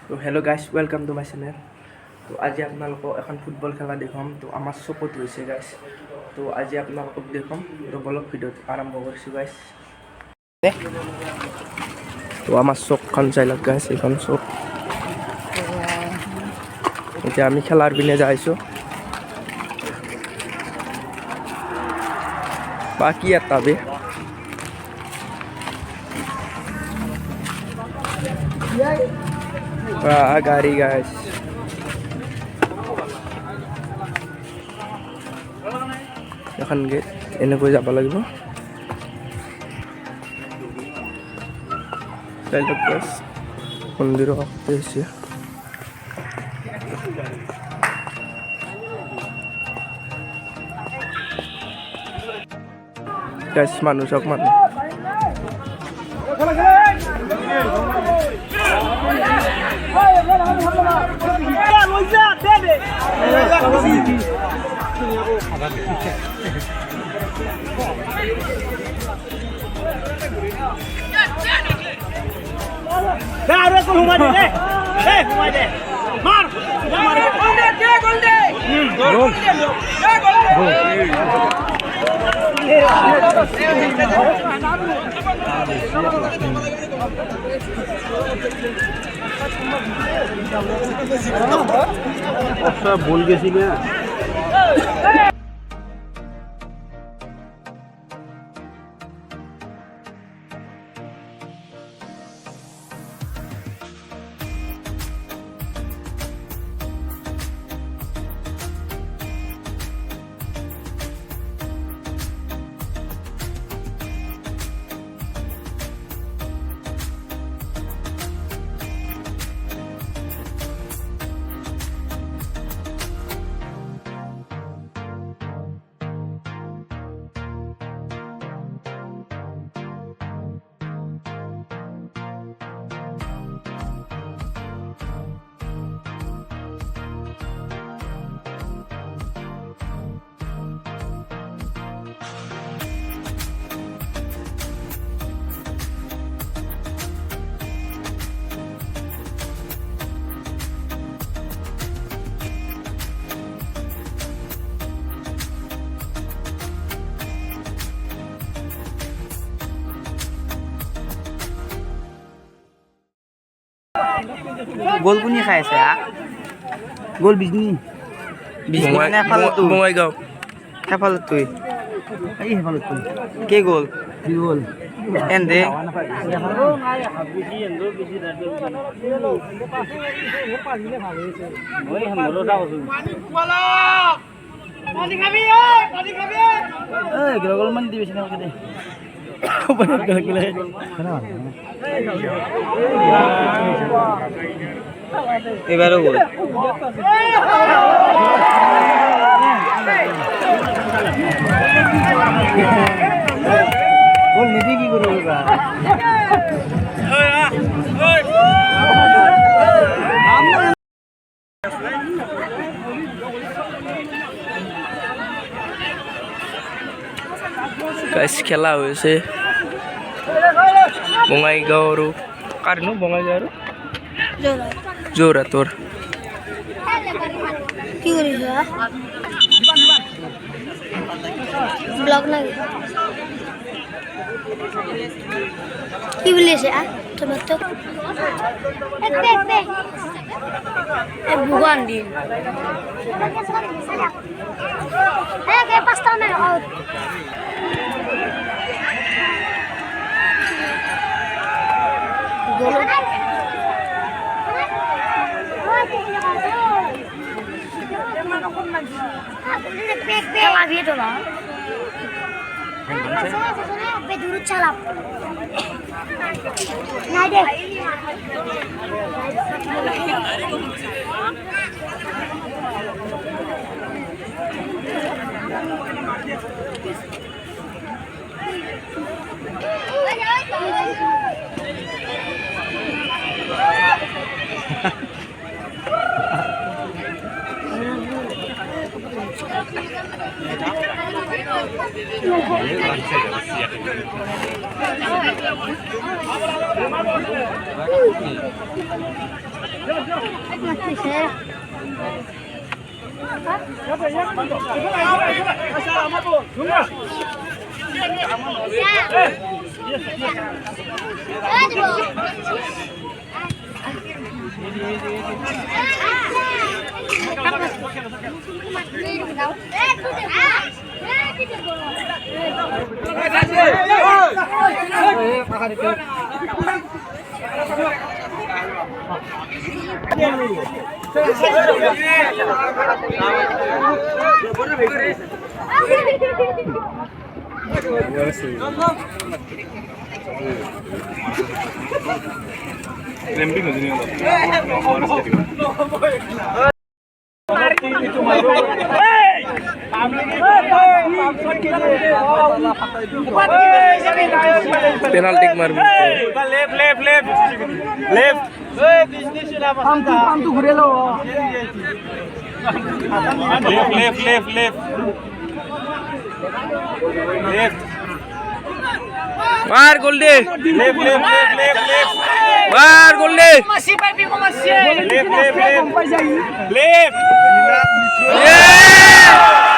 তো hello' guys, welcome to my channel. তো আজি আপোনালোকক এখন ফুটবল খেলা দেখুৱাম। তো আমাৰ চকুত হৈছে গাইজ। তো আজি আপোনালোকক দেখুৱাম। তো বলক ভিডিঅ'টো আৰম্ভ কৰিছোঁ গাইজ। তো আমাৰ চকখন চাই লওক গাইজ, এইখন চক। এতিয়া আমি খেলাৰ পিনে যাইছোঁ। বাকী এটা বে গাড়ী গাইজ। এখন গেট এনেকৈ যাব লাগিব। মন্দিৰৰ কাষতে হৈছে। গাইজ মানুহ চব মানুহ। बोल गेছিলে গোল কোনি খাই আছে গোল বিজনি বঙাইগাঁও এফালে তুই এই হেফালে তুই কে গোল গোল এন্দে গোল মান দিবি না দে এবারও গোল গোল নিদি কি করবে গাইজ খেলা হৈছে বঙাইগাঁও আৰু কাৰণো বঙাইগাঁও আৰু যোৰহাটৰ। কি কৰিছ ব্লগ নাই কি বুলি আছে তোমাৰতো ভগৱান দিন পাঁচটা নাই dulu calap nah deh penalty মারবে মার গোল দে মার গোল দে Left.